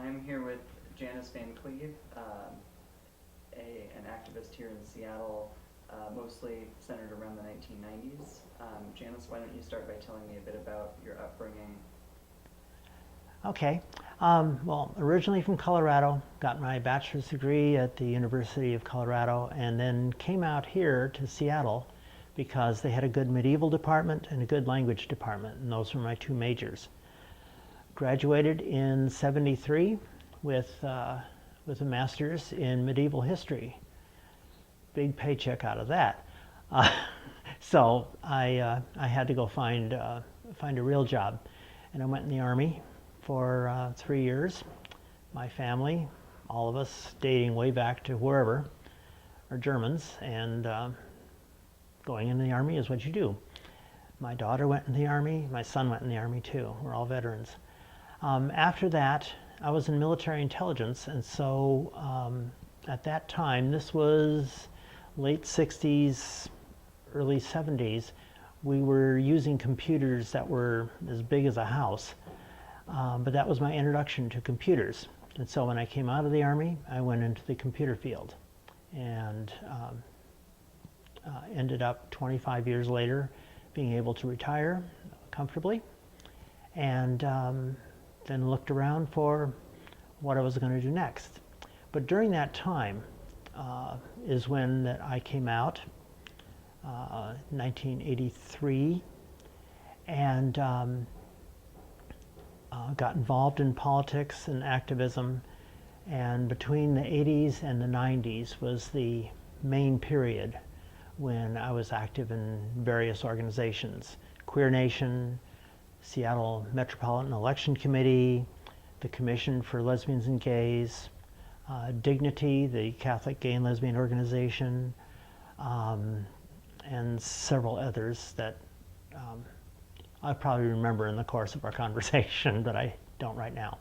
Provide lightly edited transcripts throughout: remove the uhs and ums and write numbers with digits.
I'm here with Janice Cleve, an activist here in Seattle, mostly centered around the 1990s. Janice, why don't you start by telling me a bit about your upbringing? Okay. Well, originally from Colorado, got my bachelor's degree at the University of Colorado, and then came out here to Seattle because they had a good medieval department and a good language department, and those were my two majors. Graduated in '73 with a master's in medieval history. Big paycheck out of that. Uh, so I had to go find a real job, and I went in the Army for 3 years. My family, all of us dating way back to wherever, are Germans, and going into the Army is what you do. My daughter went in the Army, my son went in the Army too. We're all veterans. After that, I was in military intelligence, and so at that time, this was late 60s, early 70s, we were using computers that were as big as a house. But that was my introduction to computers. And so when I came out of the Army, I went into the computer field and ended up 25 years later being able to retire comfortably, and then looked around for what I was going to do next. But during that time is when that I came out, 1983, and got involved in politics and activism, and between the 80s and the 90s was the main period when I was active in various organizations. Queer Nation, Seattle Metropolitan Election Committee, the Commission for Lesbians and Gays, Dignity, the Catholic Gay and Lesbian Organization, and several others that I'll probably remember in the course of our conversation, but I don't right now.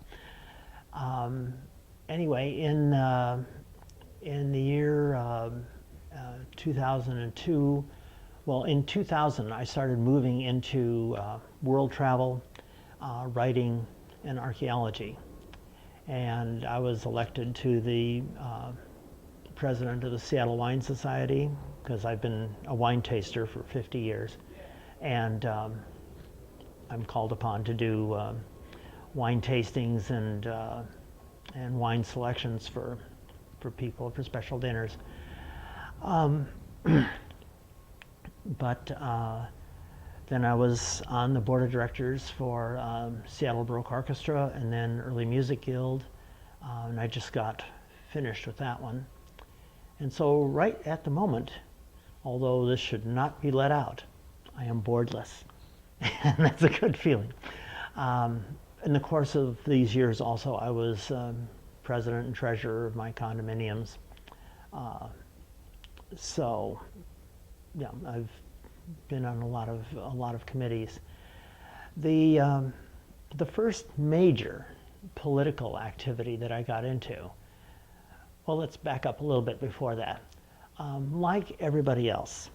Anyway, in the year 2002, well, in 2000, I started moving into world travel, writing, and archaeology. And I was elected to the president of the Seattle Wine Society because I've been a wine taster for 50 years. And I'm called upon to do wine tastings and wine selections for people for special dinners. But then I was on the board of directors for Seattle Baroque Orchestra and then Early Music Guild, and I just got finished with that one. And so right at the moment, although this should not be let out, I am boardless. And that's a good feeling. In the course of these years also, I was president and treasurer of my condominiums. So, yeah, I've been on a lot of committees. The first major political activity that I got into, well, let's back up a little bit before that. Like everybody else,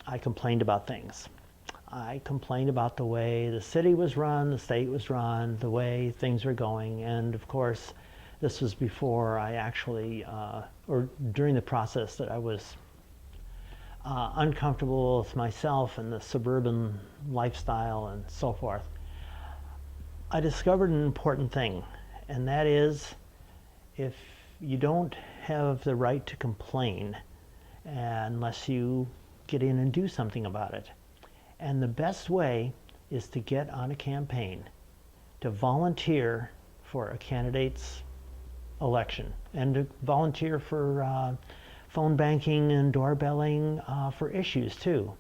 I complained about things. I complained about the way the city was run, the state was run, the way things were going, and of course, this was before I actually, or during the process that I was uncomfortable with myself and the suburban lifestyle and so forth. I discovered an important thing, and that is if you don't have the right to complain unless you get in and do something about it. And the best way is to get on a campaign, to volunteer for a candidate's election, and to volunteer for phone banking and doorbelling for issues too.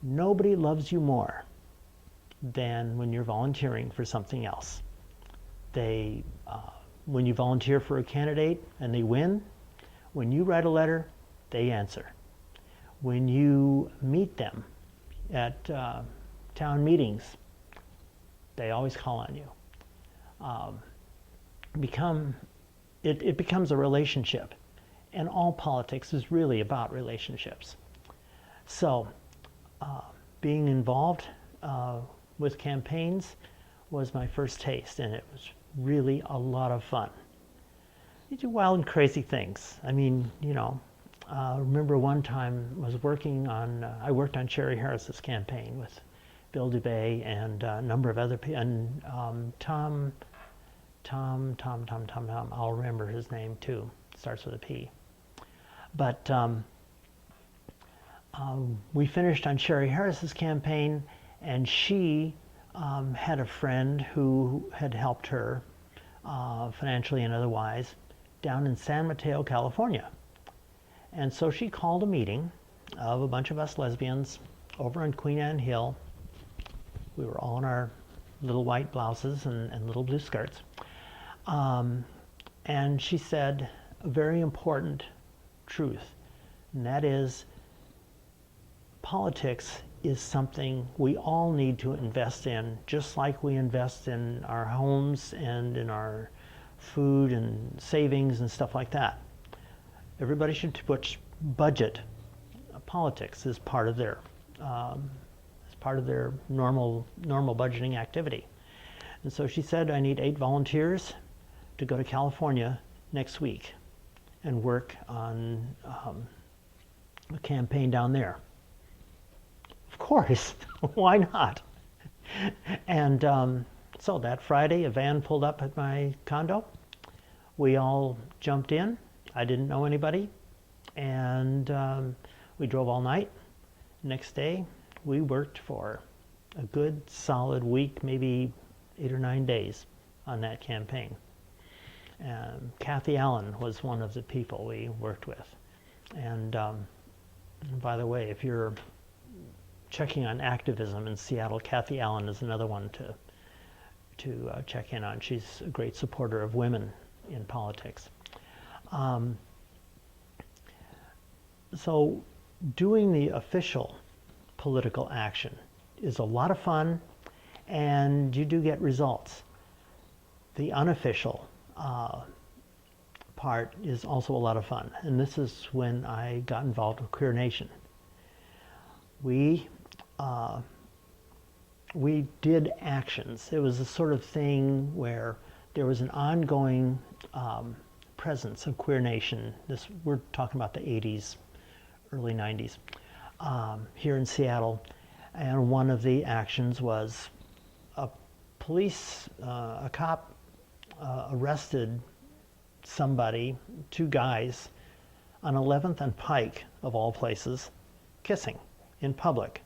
Nobody loves you more than when you're volunteering for something else. When you volunteer for a candidate and they win, when you write a letter, they answer. When you meet them at town meetings, they always call on you. It becomes a relationship, and all politics is really about relationships. So being involved with campaigns was my first taste, and it was really a lot of fun. You do wild and crazy things. I mean, remember one time I was working on, I worked on Sherry Harris's campaign with Bill Dubay and a number of other people, and Tom, I'll remember his name too, starts with a P. But we finished on Sherry Harris's campaign, and she had a friend who had helped her financially and otherwise down in San Mateo, California. And so she called a meeting of a bunch of us lesbians over on Queen Anne Hill. We were all in our little white blouses and little blue skirts. And she said a very important truth, and that is politics is something we all need to invest in, just like we invest in our homes and in our food and savings and stuff like that. Everybody should budget politics as part of their normal budgeting activity. And so she said, I need 8 volunteers to go to California next week and work on a campaign down there. Of course, why not? And so that Friday, a van pulled up at my condo. We all jumped in. I didn't know anybody. And we drove all night. Next day, we worked for a good solid week, maybe 8 or 9 days on that campaign. Kathy Allen was one of the people we worked with. And by the way, if you're checking on activism in Seattle, Kathy Allen is another one to check in on. She's a great supporter of women in politics. So doing the official political action is a lot of fun, and you do get results. The unofficial part is also a lot of fun, and this is when I got involved with Queer Nation. We did actions. It was a sort of thing where there was an ongoing presence of Queer Nation. We're talking about the 80s, early 90s, here in Seattle. And one of the actions was a cop arrested somebody, 2 guys, on 11th and Pike, of all places, kissing in public.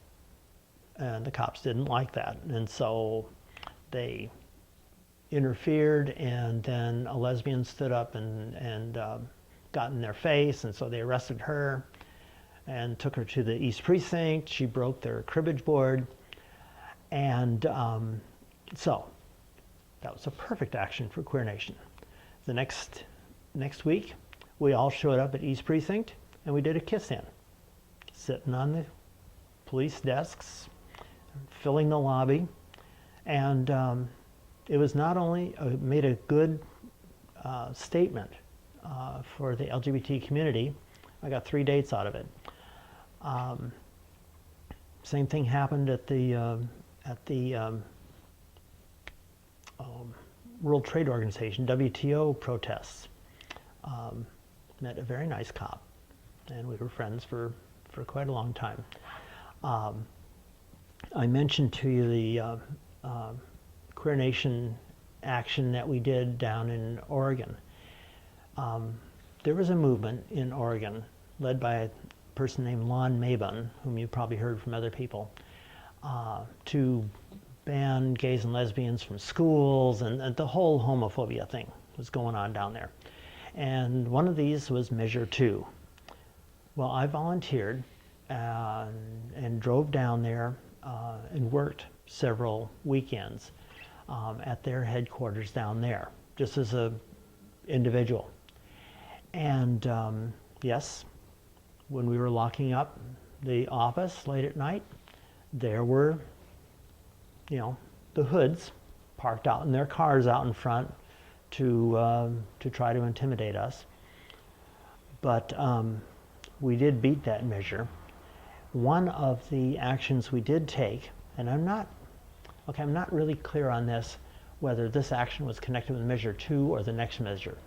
And the cops didn't like that. And so they interfered, and then a lesbian stood up and got in their face, and so they arrested her and took her to the East Precinct. She broke their cribbage board. And so that was a perfect action for Queer Nation. The next week, we all showed up at East Precinct, and we did a kiss-in, sitting on the police desks, filling the lobby. And it was not only made a good statement for the LGBT community. I got 3 dates out of it. Same thing happened at the World Trade Organization, WTO protests. Met a very nice cop, and we were friends for quite a long time. I mentioned to you the Queer Nation action that we did down in Oregon. There was a movement in Oregon led by a person named Lon Mabon, whom you probably heard from other people, to ban gays and lesbians from schools, and the whole homophobia thing was going on down there. And one of these was Measure 2. Well, I volunteered and drove down there and worked several weekends at their headquarters down there, just as an individual. And yes, when we were locking up the office late at night, there were, the hoods parked out in their cars out in front to try to intimidate us. But we did beat that measure. One of the actions we did take, and I'm not Okay, I'm not really clear on this, whether this action was connected with measure 2 or the next measure.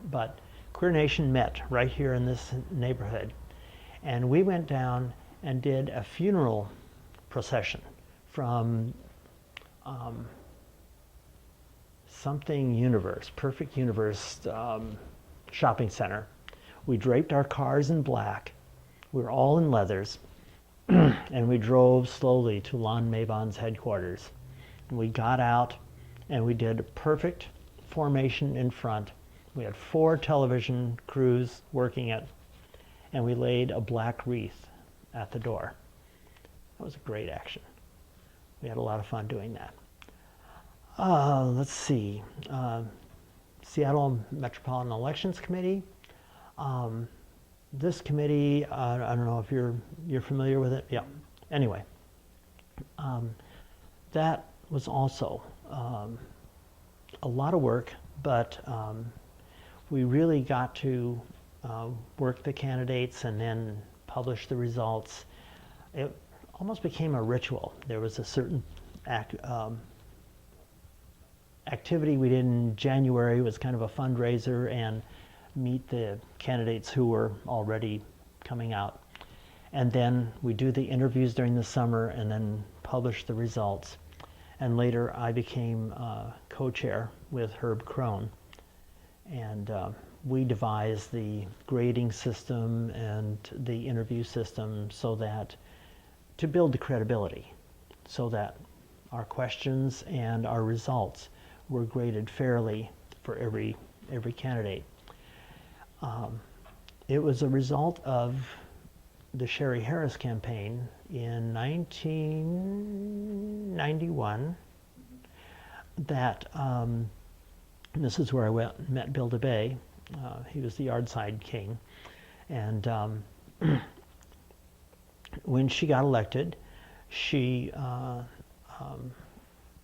But Queer Nation met right here in this neighborhood. And we went down and did a funeral procession from something universe, perfect universe shopping center. We draped our cars in black. We were all in leathers. And we drove slowly to Lon Mabon's headquarters. And we got out and we did a perfect formation in front. We had 4 television crews working it, and we laid a black wreath at the door. That was a great action. We had a lot of fun doing that. Let's see. Seattle Metropolitan Elections Committee. This committee, I don't know if you're familiar with it. Yeah. Anyway, that was also a lot of work, but we really got to work the candidates and then publish the results. It almost became a ritual. There was a certain activity we did in January. It was kind of a fundraiser and meet the candidates who were already coming out. And then we do the interviews during the summer and then publish the results. And later I became co-chair with Herb Crone. And we devised the grading system and the interview system so that, to build the credibility, so that our questions and our results were graded fairly for every candidate. It was a result of the Sherry Harris campaign in 1991 that, and this is where I went and met Bill DeBay. He was the Yardside King. And when she got elected, she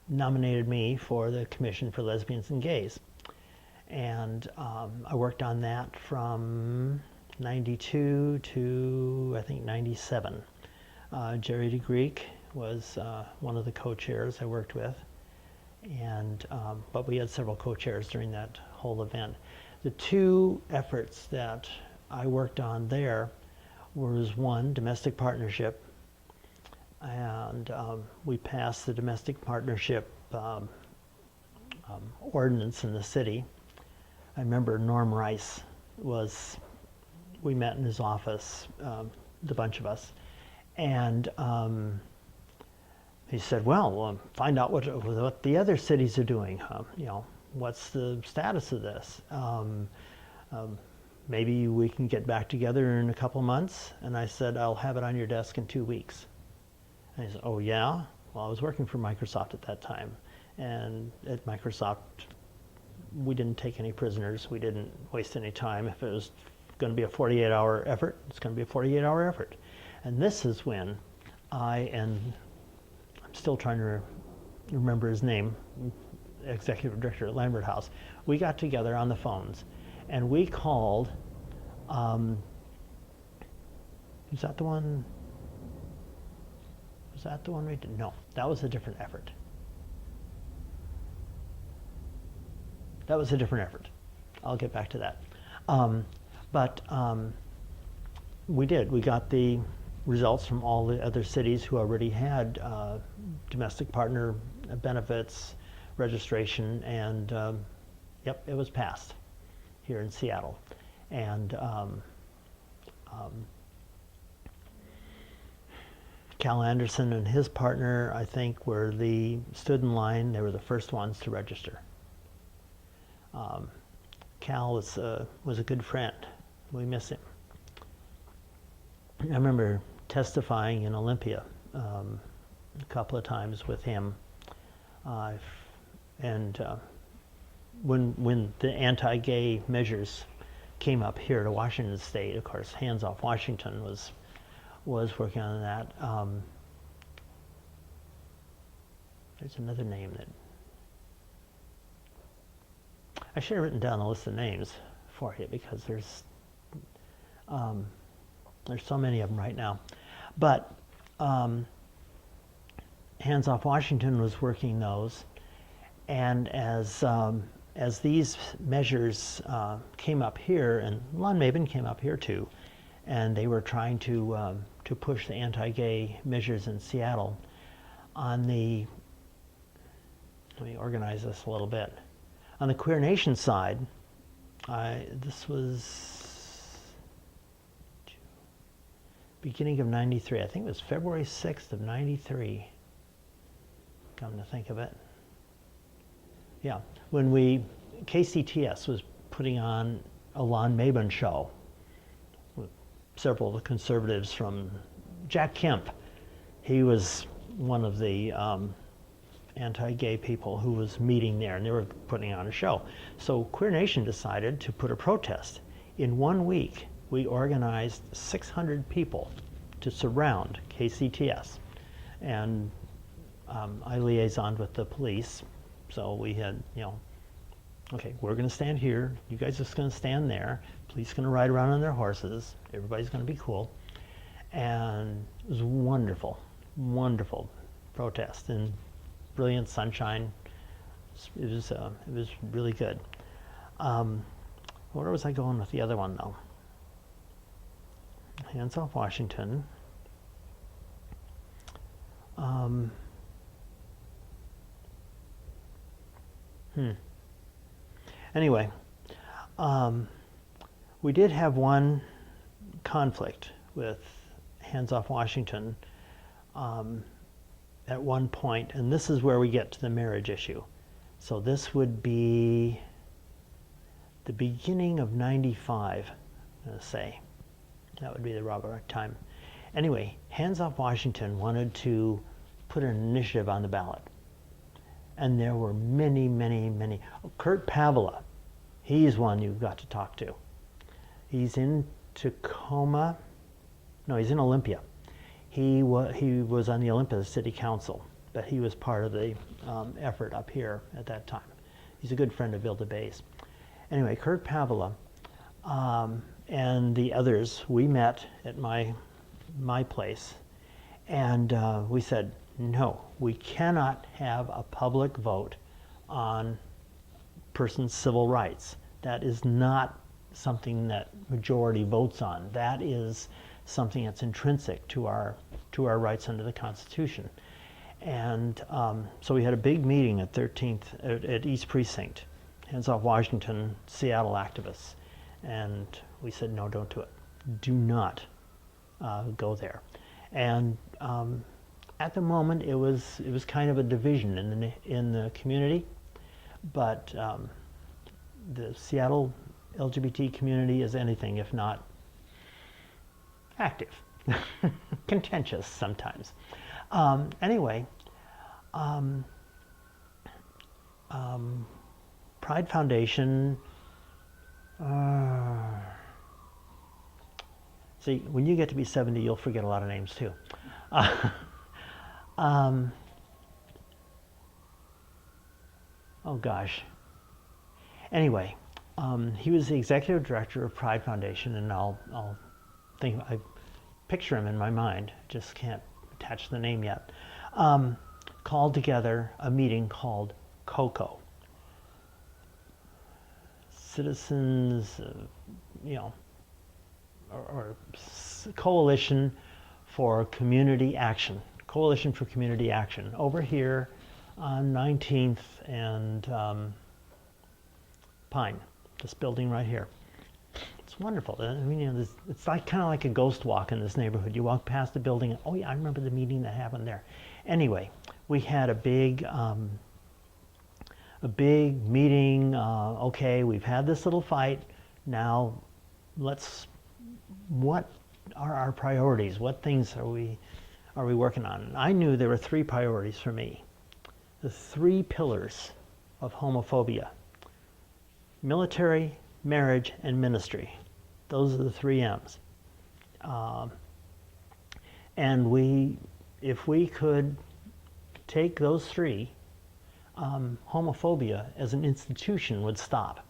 nominated me for the Commission for Lesbians and Gays. And I worked on that from 92 to, I think, 97. Jerry DeGreek was one of the co-chairs I worked with. And, but we had several co-chairs during that whole event. The 2 efforts that I worked on there was, one, domestic partnership. And we passed the domestic partnership ordinance in the city. I remember Norm Rice we met in his office, the bunch of us, and he said, well, find out what the other cities are doing. You know, what's the status of this? Maybe we can get back together in a couple months. And I said, I'll have it on your desk in 2 weeks. And he said, oh yeah? Well, I was working for Microsoft at that time. And at Microsoft, we didn't take any prisoners. We didn't waste any time. If it was going to be a 48-hour effort, it's going to be a 48-hour effort. And this is when I'm still trying to remember his name, executive director at Lambert House, we got together on the phones and we called, was that the one we did? No, that was a different effort. That was a different effort. I'll get back to that. We got the results from all the other cities who already had domestic partner benefits registration, and yep, it was passed here in Seattle. And Cal Anderson and his partner, I think, stood in line. They were the first ones to register. Cal was a good friend. We miss him. I remember testifying in Olympia a couple of times with him, and when the anti-gay measures came up here to Washington State, of course, Hands Off Washington was working on that. There's another name that I should have written down a list of names for you, because there's so many of them right now. But Hands Off Washington was working those, and as these measures came up here, and Lon Mabon came up here too, and they were trying to push the anti-gay measures in Seattle. On the, let me organize this a little bit. On the Queer Nation side, this was beginning of '93. I think it was February 6th of '93. Come to think of it. Yeah, when KCTS was putting on a Lon Mabon show with several of the conservatives from Jack Kemp. He was one of the anti-gay people who was meeting there, and they were putting on a show. So Queer Nation decided to put a protest. In 1 week, we organized 600 people to surround KCTS. And I liaisoned with the police. So we had, okay, we're going to stand here. You guys are just going to stand there. Police going to ride around on their horses. Everybody's going to be cool. And it was wonderful, wonderful protest in brilliant sunshine. It was really good. Where was I going with the other one though? Hands Off Washington. Anyway, we did have one conflict with Hands Off Washington at one point, and this is where we get to the marriage issue. So this would be the beginning of '95, I'm going to say. That would be the Robert time. Anyway, Hands Off Washington wanted to put an initiative on the ballot. And there were many, many, many. Kurt Pavela, he's one you've got to talk to. He's in Tacoma. No, he's in Olympia. He was on the Olympia City Council, but he was part of the effort up here at that time. He's a good friend of Bill DeBay's. Anyway, Kurt Pavela and the others, we met at my place, and we said, no, we cannot have a public vote on person's civil rights. That is not something that majority votes on. That is something that's intrinsic to our rights under the Constitution. And so we had a big meeting at 13th at East Precinct, Hands Off Washington, Seattle activists, and we said, no, don't do it. Do not go there. And at the moment, it was kind of a division in the community, but the Seattle LGBT community is anything if not active, contentious sometimes. Anyway, Pride Foundation. See, when you get to be 70, you'll forget a lot of names too. Oh gosh. Anyway, he was the executive director of Pride Foundation, and I picture him in my mind, just can't attach the name yet. Called together a meeting called COCO, Citizens, or Coalition for Community Action. Coalition for Community Action, over here on 19th and Pine, this building right here. It's wonderful. I mean, it's like kind of like a ghost walk in this neighborhood. You walk past the building, and, oh yeah, I remember the meeting that happened there. Anyway, we had a big meeting. Okay, we've had this little fight. Now, what are our priorities? What things are we working on? And I knew there were 3 priorities for me. The 3 pillars of homophobia: military, marriage, and ministry. Those are the 3 M's. And if we could take those 3, homophobia as an institution would stop.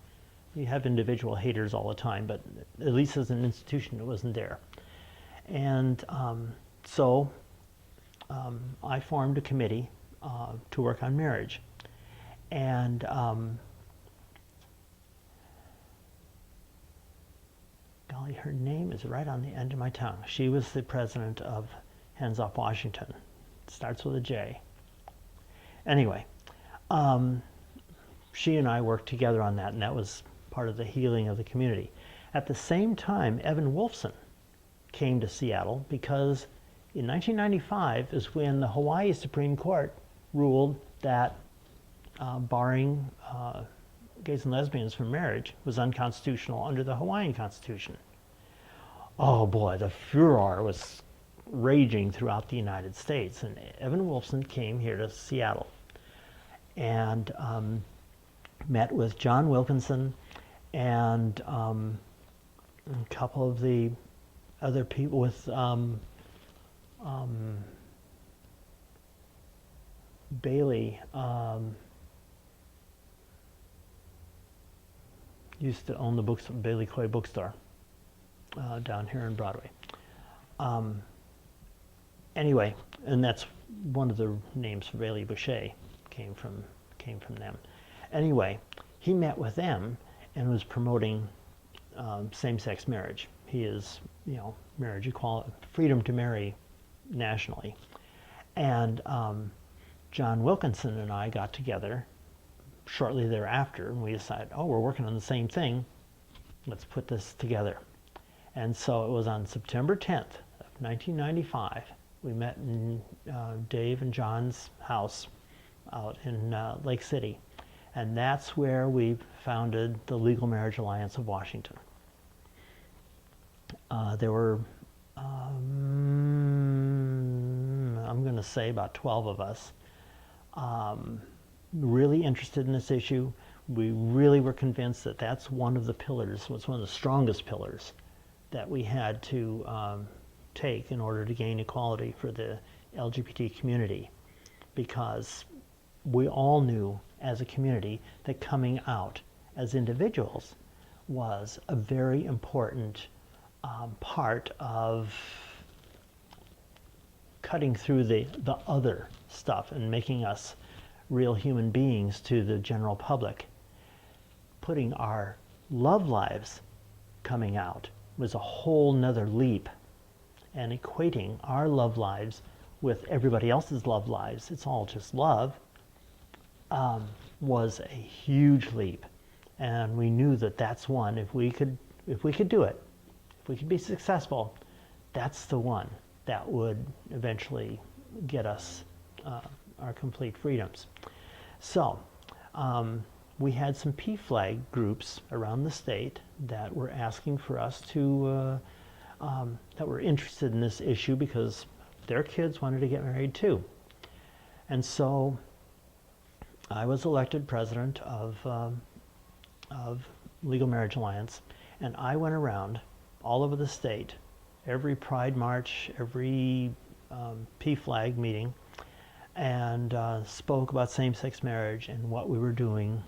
You have individual haters all the time, but at least as an institution, it wasn't there. And so I formed a committee to work on marriage. And golly, her name is right on the end of my tongue. She was the president of Hands Off Washington. It starts with a J. Anyway, she and I worked together on that, and that was part of the healing of the community. At the same time, Evan Wolfson came to Seattle because in 1995 is when the Hawaii Supreme Court ruled that barring gays and lesbians from marriage was unconstitutional under the Hawaiian Constitution. Oh boy, the furor was raging throughout the United States, and Evan Wolfson came here to Seattle and met with John Wilkinson and a couple of the other people with Bailey used to own the books, Bailey Coy bookstore down here in Broadway. Anyway, and that's one of the names for Bailey Boucher came from them. Anyway, he met with them and was promoting same-sex marriage. He is, marriage equality, freedom to marry nationally. And John Wilkinson and I got together shortly thereafter, and we decided, we're working on the same thing. Let's put this together. And so it was on September 10th of 1995. We met in Dave and John's house out in Lake City. And that's where we founded the Legal Marriage Alliance of Washington. There were, I'm going to say about 12 of us, really interested in this issue. We really were convinced that that's one of the pillars, was one of the strongest pillars that we had to take in order to gain equality for the LGBT community, because we all knew as a community that coming out as individuals was a very important part of cutting through the other stuff and making us real human beings to the general public. Putting our love lives coming out was a whole nother leap, and equating our love lives with everybody else's love lives, it's all just love, was a huge leap. And we knew that that's one, if we could do it, if we could be successful, that's the one that would eventually get us our complete freedoms. So we had some PFLAG groups around the state that were asking for us to, that were interested in this issue because their kids wanted to get married too. And so I was elected president of Legal Marriage Alliance, and I went around all over the state, every Pride March, every PFLAG meeting, and spoke about same-sex marriage and what we were doing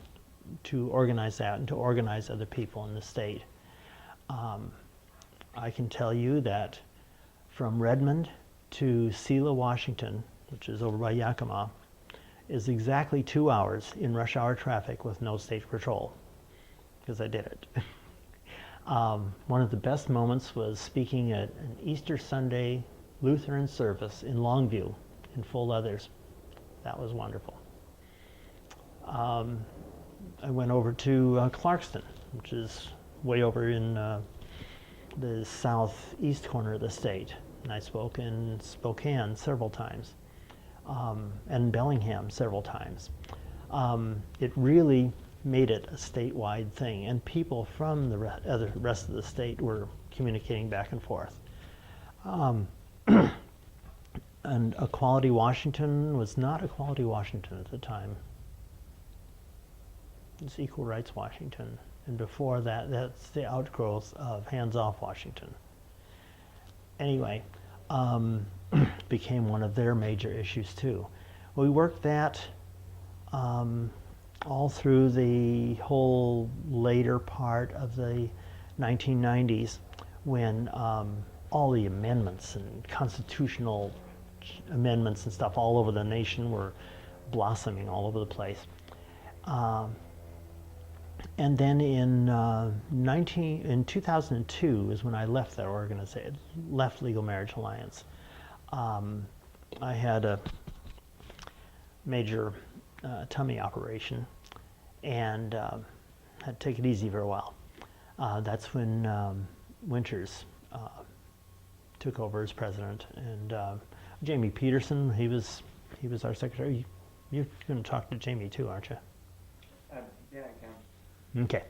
to organize that and to organize other people in the state. I can tell you that from Redmond to Selah, Washington, which is over by Yakima, is exactly 2 hours in rush hour traffic with no state patrol, because I did it. One of the best moments was speaking at an Easter Sunday Lutheran service in Longview in full leathers. That was wonderful. I went over to Clarkston, which is way over in the southeast corner of the state. And I spoke in Spokane several times, and Bellingham several times. It really made it a statewide thing, and people from the rest of the state were communicating back and forth. And Equality Washington was not Equality Washington at the time. It's Equal Rights Washington. And before that, that's the outgrowth of Hands Off Washington. Anyway, became one of their major issues too. We worked that all through the whole later part of the 1990s, when all the amendments and constitutional amendments and stuff all over the nation were blossoming all over the place. And then in 2002 is when I left that organization, left Legal Marriage Alliance. I had a major tummy operation and had to take it easy for a while. That's when Winters took over as president, and Jamie Peterson, he was our secretary. You're going to talk to Jamie too, aren't you? Yeah, I can. Okay.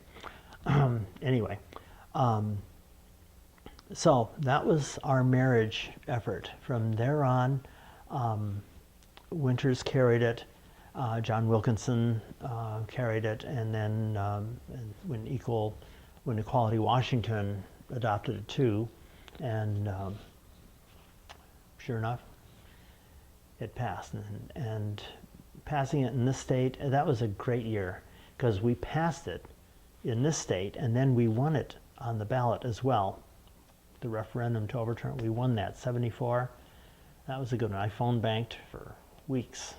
Anyway, so that was our marriage effort. From there on, Winters carried it, John Wilkinson carried it, and then when Equality Washington adopted it too, and sure enough, it passed. And passing it in this state, that was a great year, because we passed it in this state, and then we won it on the ballot as well. The referendum to overturn, we won that, 74. That was a good one. I phone banked for weeks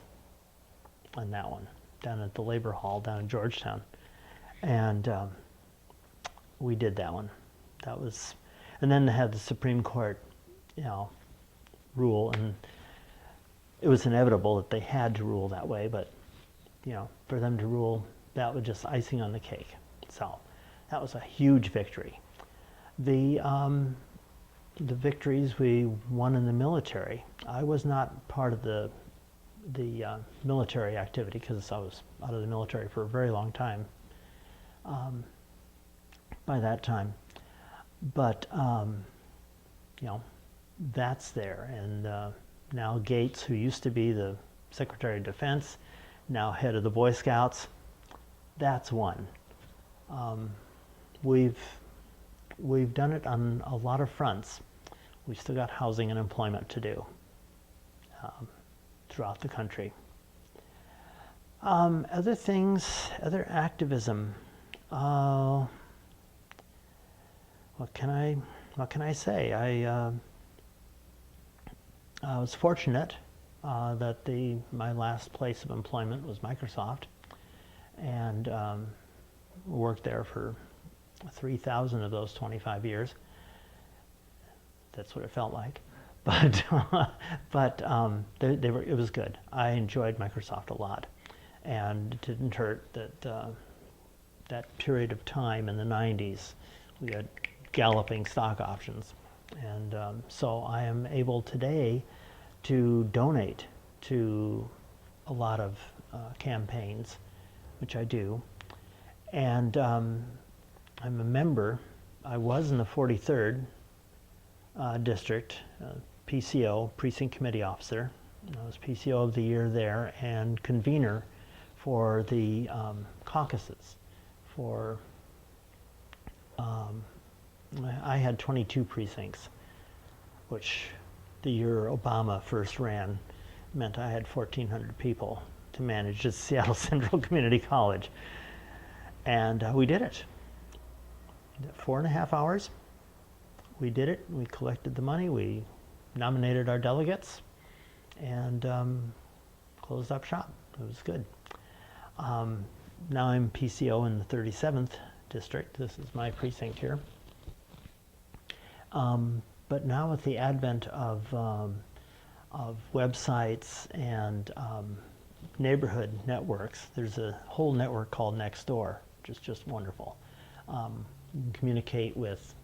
on that one, down at the Labor Hall down in Georgetown. And we did that one. That was, and then they had the Supreme Court, rule, and it was inevitable that they had to rule that way, but, for them to rule, that was just icing on the cake. So that was a huge victory. The victories we won in the military, I was not part of the military activity because I was out of the military for a very long time by that time. But, that's there. And now Gates, who used to be the Secretary of Defense, now head of the Boy Scouts, that's one. We've done it on a lot of fronts. We've still got housing and employment to do throughout the country. Other things, other activism. What can I say? I was fortunate that my last place of employment was Microsoft, and worked there for 3,000 of those 25 years. That's what it felt like, but it was good. I enjoyed Microsoft a lot, and it didn't hurt that that period of time in the 90s we had galloping stock options, and so I am able today to donate to a lot of campaigns, which I do. And I'm a member. I was in the 43rd district, PCO, Precinct Committee Officer. I was PCO of the year there and convener for the caucuses. I had 22 precincts, which the year Obama first ran meant I had 1,400 people to manage at Seattle Central Community College. And we did it. 4.5 hours. We did it. We collected the money. We nominated our delegates and closed up shop. It was good. Now I'm PCO in the 37th district. This is my precinct here. But now with the advent of websites and neighborhood networks, there's a whole network called Nextdoor, which is just wonderful. You can communicate with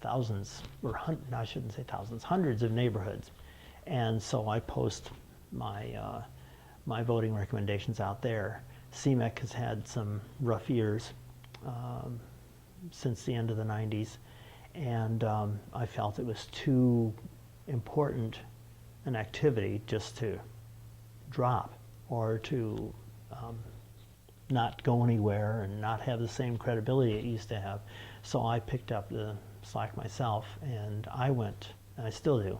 thousands, or I shouldn't say thousands, hundreds of neighborhoods. And so I post my voting recommendations out there. CMEC has had some rough years since the end of the 90s, and I felt it was too important an activity just to drop or to not go anywhere and not have the same credibility it used to have. So I picked up the slack myself, and I went, and I still do.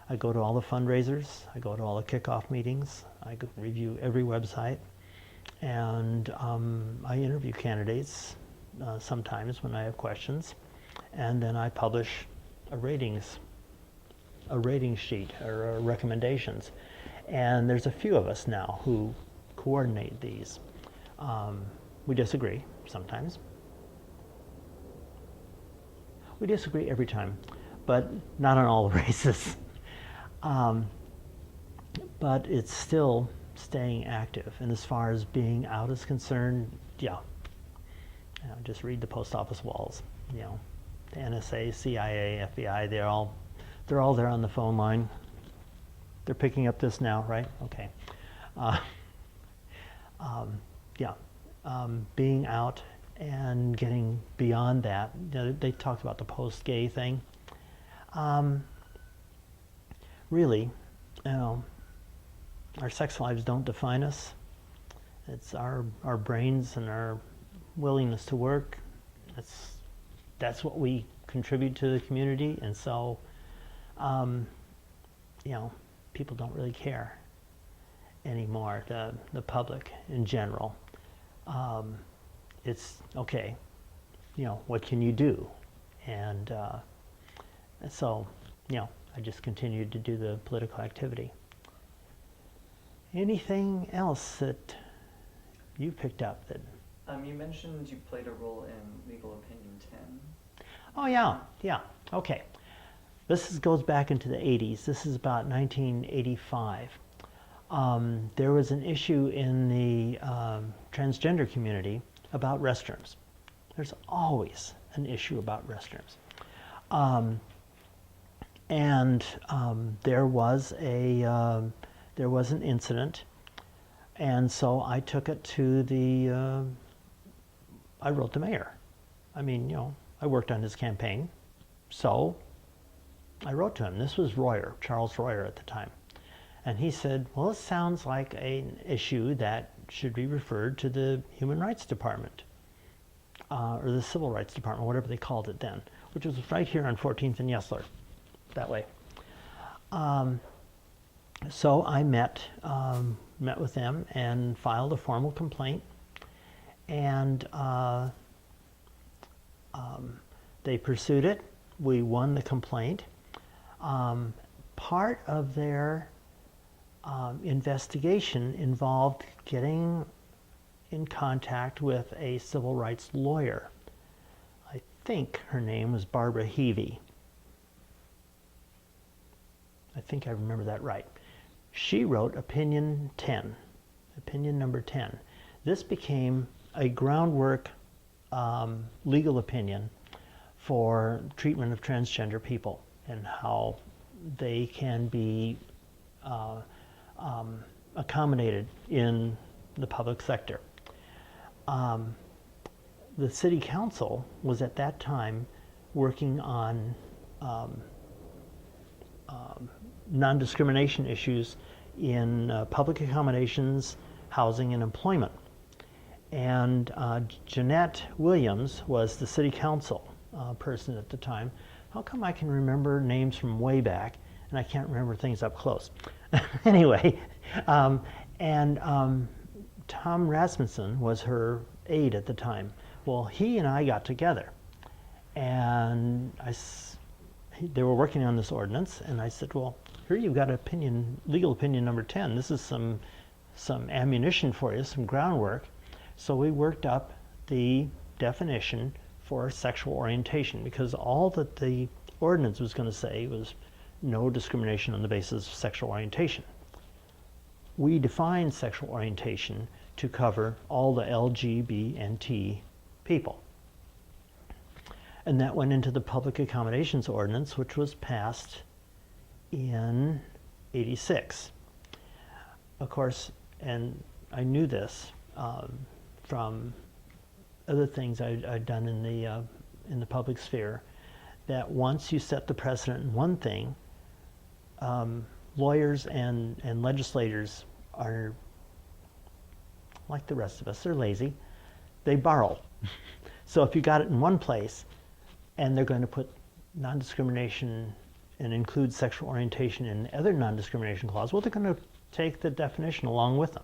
I go to all the fundraisers, I go to all the kickoff meetings, I review every website, and I interview candidates sometimes when I have questions, and then I publish a ratings a rating sheet or recommendations. And there's a few of us now who coordinate these. We disagree sometimes. We disagree every time, but not on all the races. But it's still staying active. And as far as being out is concerned, yeah. Just read the post office walls. The NSA, CIA, FBI, they're all there on the phone line. They're picking up this now, right? Okay. Being out and getting beyond that. They talked about the post-gay thing. Really, our sex lives don't define us. It's our brains and our willingness to work. That's what we contribute to the community, and so people don't really care anymore. The public in general. It's okay. What can you do? And so I just continued to do the political activity. Anything else that you picked up that? You mentioned you played a role in Legal Opinion 10. Oh yeah, okay. This goes back into the 80s. This is about 1985. There was an issue in the transgender community about restrooms. There's always an issue about restrooms. There was an incident, and so I took it to I wrote the mayor. I worked on his campaign, so I wrote to him. This was Royer, Charles Royer at the time. And he said, well, it sounds like an issue that should be referred to the Human Rights Department, or the Civil Rights Department, whatever they called it then, which was right here on 14th and Yesler, that way. So I met with them and filed a formal complaint, and they pursued it. We won the complaint. Part of their investigation involved getting in contact with a civil rights lawyer. I think her name was Barbara Heavey. I think I remember that right. She wrote opinion 10, opinion number 10. This became a groundwork legal opinion for treatment of transgender people and how they can be accommodated in the public sector. The city council was at that time working on non-discrimination issues in public accommodations, housing, and employment. And Jeanette Williams was the city council person at the time. How come I can remember names from way back and I can't remember things up close? Anyway, Tom Rasmussen was her aide at the time. Well, he and I got together, and they were working on this ordinance, and I said, well, here you've got legal opinion number 10. This is some ammunition for you, some groundwork. So we worked up the definition for sexual orientation, because all that the ordinance was going to say was no discrimination on the basis of sexual orientation. We defined sexual orientation to cover all the LGBT people. And that went into the Public Accommodations Ordinance, which was passed in '86. Of course, and I knew this from other things I'd done in the public sphere, that once you set the precedent in one thing, lawyers and legislators are like the rest of us. They're lazy. They borrow. So if you got it in one place, and they're going to put non-discrimination and include sexual orientation in the other non-discrimination clause, well, they're going to take the definition along with them.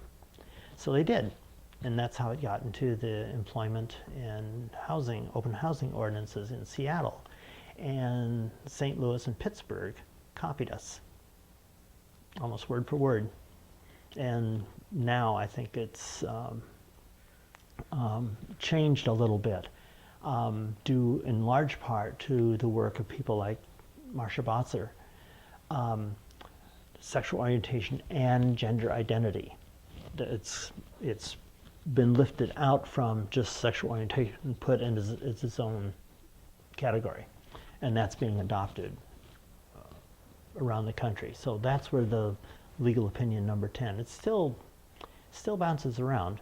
So they did. And that's how it got into the employment and housing, open housing ordinances in Seattle and St. Louis and Pittsburgh copied us, almost word for word. And now I think it's changed a little bit, due in large part to the work of people like Marcia Botzer. Sexual orientation and gender identity. It's been lifted out from just sexual orientation and put into its own category, and that's being adopted around the country. So that's where the legal opinion number 10. It still bounces around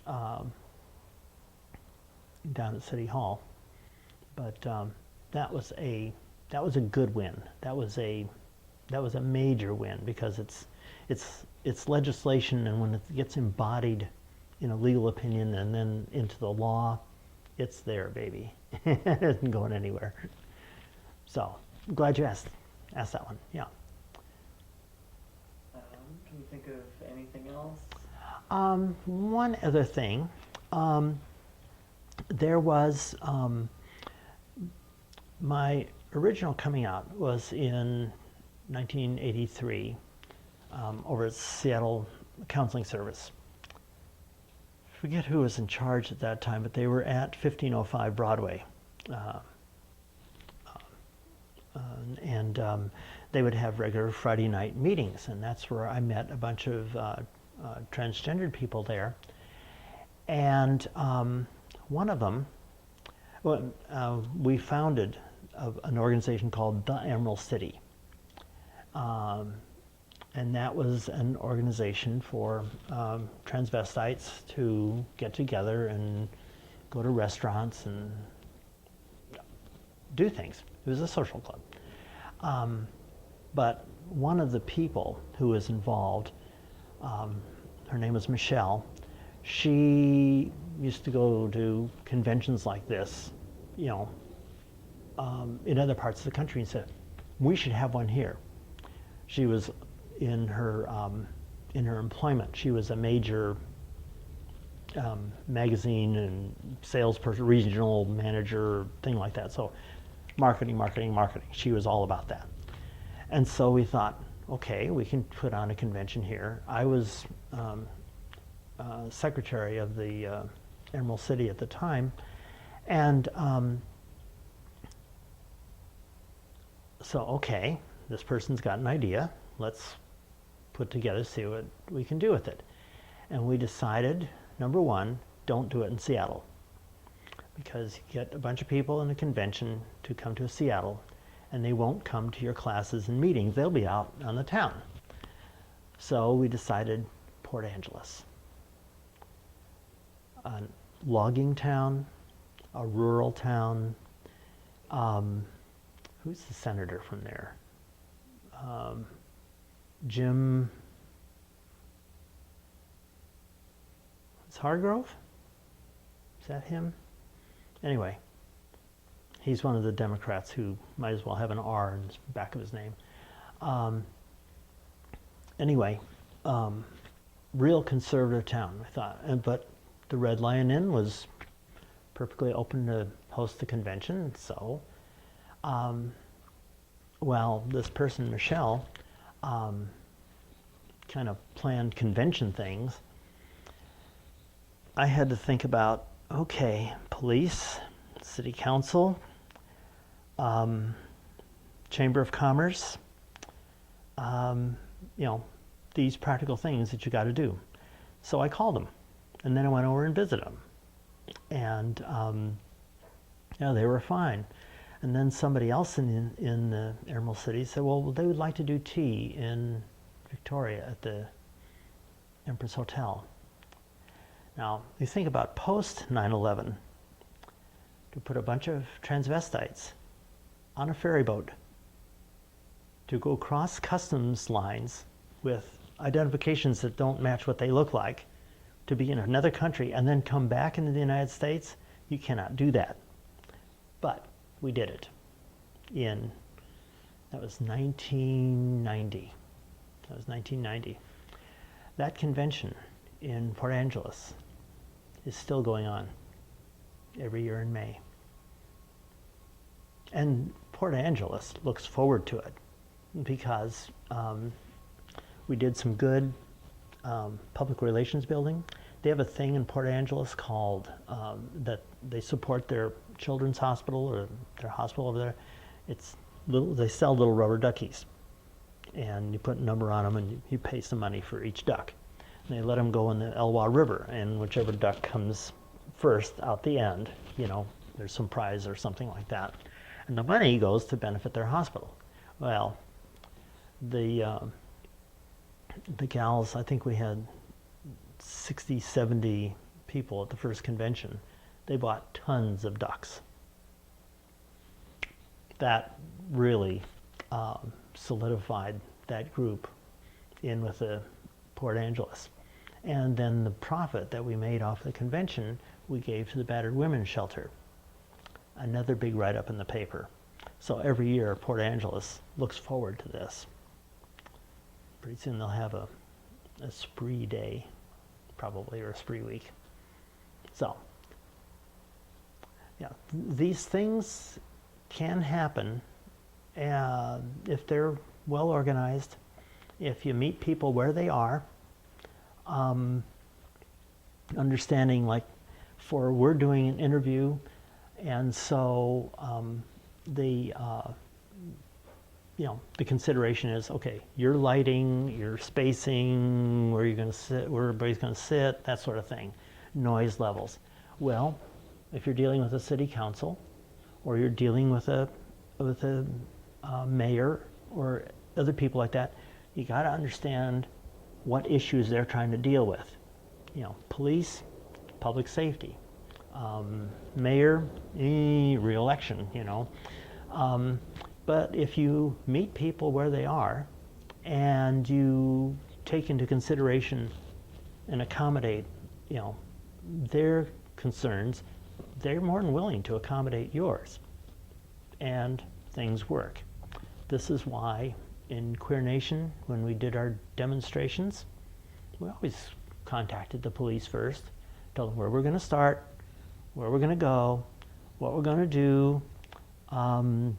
down at City Hall, but that was a good win. That was a major win, because it's legislation, and when it gets embodied in a legal opinion and then into the law, it's there, baby. It isn't going anywhere. So I'm glad you asked that one. Yeah. Can you think of anything else? One other thing. There was my original coming out was in 1983 over at Seattle Counseling Service. I forget who was in charge at that time, but they were at 1505 Broadway. And they would have regular Friday night meetings, and that's where I met a bunch of transgendered people there. And one of them, we founded an organization called the Emerald City. And that was an organization for transvestites to get together and go to restaurants and do things. It was a social club. But one of the people who was involved, her name was Michelle, she used to go to conventions like this, in other parts of the country, and said, we should have one here. She was in her employment. She was a major magazine and salesperson, regional manager, thing like that. So marketing. She was all about that. And so we thought, okay, we can put on a convention here. I was secretary of the Emerald City at the time. And so, okay, this person's got an idea. Let's put together, see what we can do with it. And we decided, number one, don't do it in Seattle, because you get a bunch of people in a convention to come to Seattle, and they won't come to your classes and meetings. They'll be out on the town. So we decided Port Angeles, a logging town, a rural town. Who's the senator from there? Jim, is Hargrove? Is that him? Anyway, he's one of the Democrats who might as well have an R in the back of his name. Anyway, real conservative town, I thought. But the Red Lion Inn was perfectly open to host the convention. So, well, this person, Michelle, kind of planned convention things. I had to think about, okay, police, city council, chamber of commerce, these practical things that you got to do. So I called them, and then I went over and visited them, and they were fine. And then somebody else in the Emerald City said, well, they would like to do tea in Victoria at the Empress Hotel. Now, you think about post 9/11, to put a bunch of transvestites on a ferry boat to go cross customs lines with identifications that don't match what they look like, to be in another country and then come back into the United States, you cannot do that. But we did it that was 1990. That was 1990. That convention in Port Angeles is still going on every year in May. And Port Angeles looks forward to it. because we did some good public relations building. They have a thing in Port Angeles called that they support their children's hospital or their hospital over there. It's little. They sell little rubber duckies, and you put a number on them, and you pay some money for each duck. And they let them go in the Elwha River, and whichever duck comes first out the end, there's some prize or something like that. And the money goes to benefit their hospital. Well, the gals, I think we had 60, 70 people at the first convention. They bought tons of ducks. That really solidified that group in with the Port Angeles. And then the profit that we made off the convention, we gave to the battered women's shelter. Another big write-up in the paper. So every year, Port Angeles looks forward to this. Pretty soon they'll have a spree day, probably, or a spree week. So, yeah, these things can happen if they're well organized, if you meet people where they are, understanding, like, we're doing an interview, and so the consideration is, okay, your lighting, your spacing, where you're going to sit, where everybody's going to sit, that sort of thing, noise levels. Well, if you're dealing with a city council, or you're dealing with a mayor or other people like that, you got to understand what issues they're trying to deal with. Police, public safety, mayor, re-election. But if you meet people where they are and you take into consideration and accommodate, their concerns, they're more than willing to accommodate yours, and things work. This is why in Queer Nation, when we did our demonstrations, we always contacted the police first, told them where we're going to start, where we're going to go, what we're going to do, and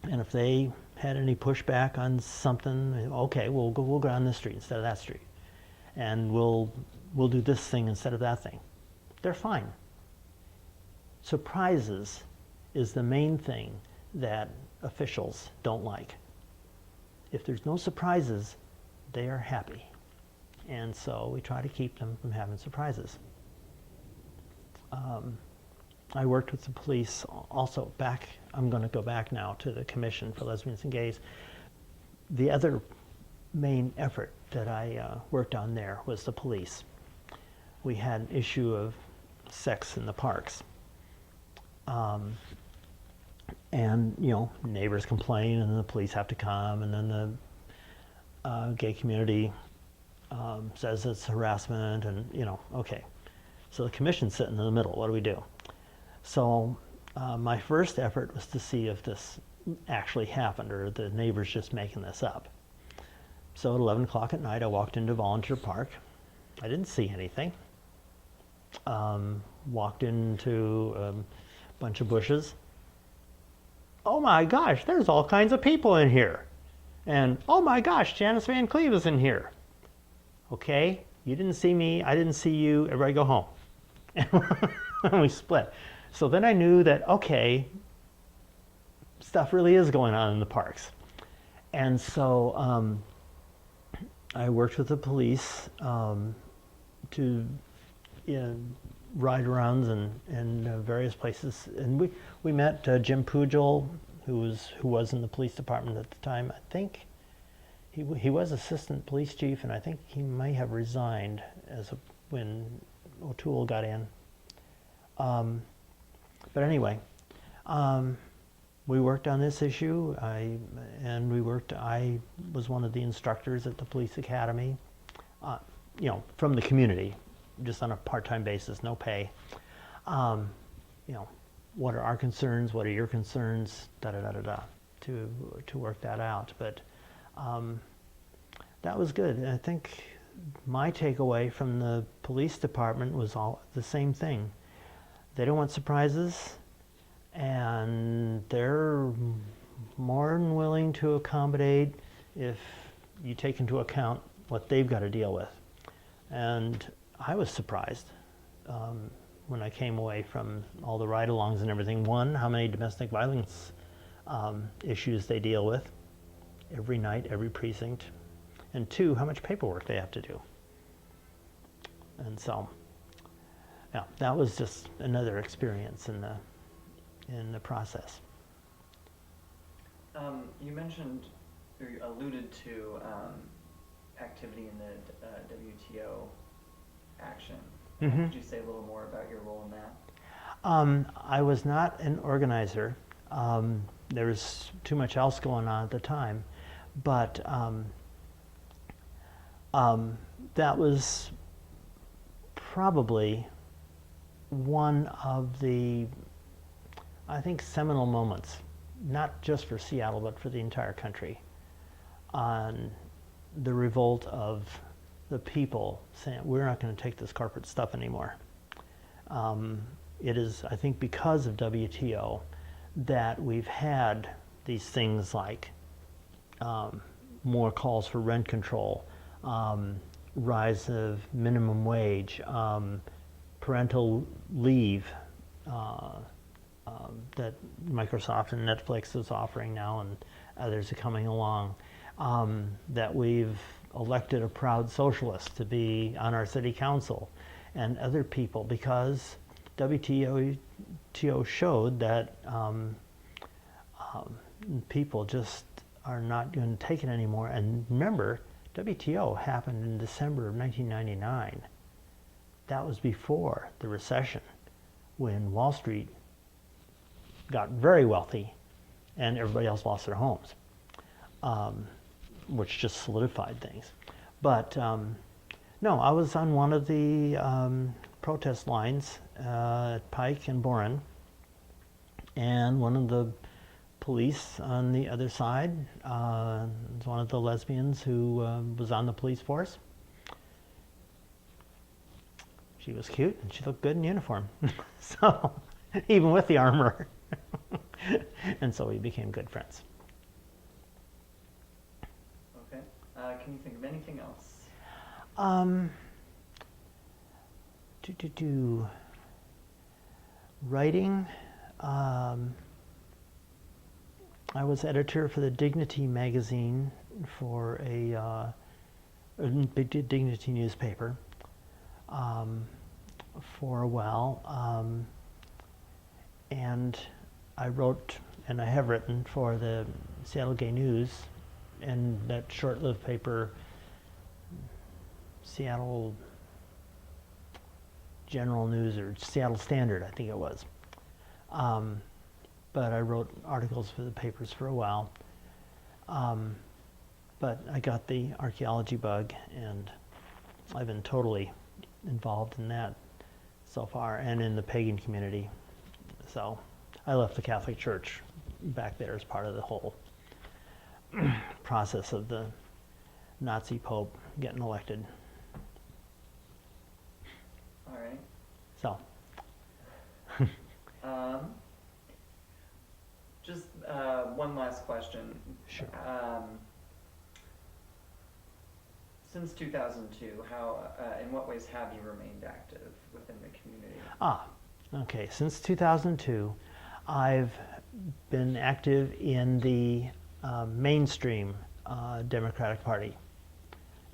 if they had any pushback on something, okay, we'll go on this street instead of that street, and we'll do this thing instead of that thing. They're fine. Surprises is the main thing that officials don't like. If there's no surprises, they are happy. And so we try to keep them from having surprises. I worked with the police also I'm going to go back now to the Commission for Lesbians and Gays. The other main effort that I worked on there was the police. We had an issue of sex in the parks. And neighbors complain, and then the police have to come, and then the gay community says it's harassment, and okay. So the Commission's sitting in the middle. What do we do? So my first effort was to see if this actually happened, or the neighbors just making this up. So at 11 o'clock at night, I walked into Volunteer Park. I didn't see anything. Walked into a bunch of bushes. Oh my gosh, there's all kinds of people in here. And oh my gosh, Janice Van Cleve is in here. Okay, you didn't see me, I didn't see you, everybody go home. And we split. So then I knew that, okay, stuff really is going on in the parks. And so I worked with the police to ride arounds in various places, and we met Jim Pujol, who was in the police department at the time. I think he was assistant police chief, and I think he may have resigned when O'Toole got in. But anyway, we worked on this issue. I was one of the instructors at the police academy, from the community, just on a part-time basis, no pay. What are our concerns? What are your concerns? To work that out. But that was good. And I think my takeaway from the police department was all the same thing. They don't want surprises, and they're more than willing to accommodate if you take into account what they've got to deal with. And I was surprised when I came away from all the ride-alongs and everything. One, how many domestic violence issues they deal with every night, every precinct. And two, how much paperwork they have to do. And so, yeah, that was just another experience in the process. You mentioned, or you alluded to activity in the WTO action. Mm-hmm. Could you say a little more about your role in that? I was not an organizer. There was too much else going on at the time, but that was probably one of the, I think, seminal moments, not just for Seattle, but for the entire country, on the revolt of the people saying, we're not going to take this corporate stuff anymore. It is, I think, because of WTO that we've had these things like more calls for rent control, rise of minimum wage, parental leave that Microsoft and Netflix is offering now, and others are coming along, that we've elected a proud socialist to be on our city council, and other people, because WTO showed that people just are not going to take it anymore. And remember, WTO happened in December of 1999. That was before the recession, when Wall Street got very wealthy and everybody else lost their homes, which just solidified things. But no, I was on one of the protest lines at Pike and Boren, and one of the police on the other side was one of the lesbians who was on the police force. She was cute and she looked good in uniform, so even with the armor. And so we became good friends. Okay. Can you think of anything else? Writing. I was editor for the Dignity magazine for a Dignity newspaper for a while, and I wrote, and I have written, for the Seattle Gay News and that short-lived paper, Seattle General News, or Seattle Standard, I think it was. But I wrote articles for the papers for a while. But I got the archaeology bug, and I've been totally involved in that so far, and in the pagan community. So I left the Catholic Church back there as part of the whole process of the Nazi Pope getting elected. All right. So. Just one last question. Sure. Since 2002, in what ways have you remained active within the community? Okay. Since 2002, I've been active in the mainstream Democratic Party.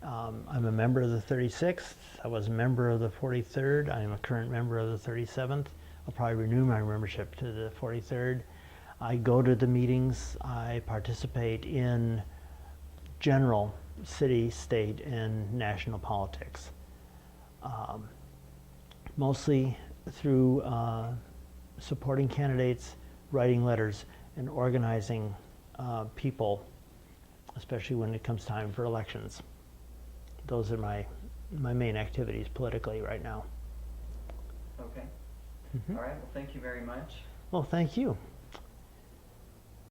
I'm a member of the 36th. I was a member of the 43rd. I am a current member of the 37th. I'll probably renew my membership to the 43rd. I go to the meetings. I participate in general city, state, and national politics. Mostly through supporting candidates, writing letters, and organizing people, especially when it comes time for elections. Those are my main activities politically right now. Okay. Mm-hmm. All right. Well, thank you very much. Well, thank you.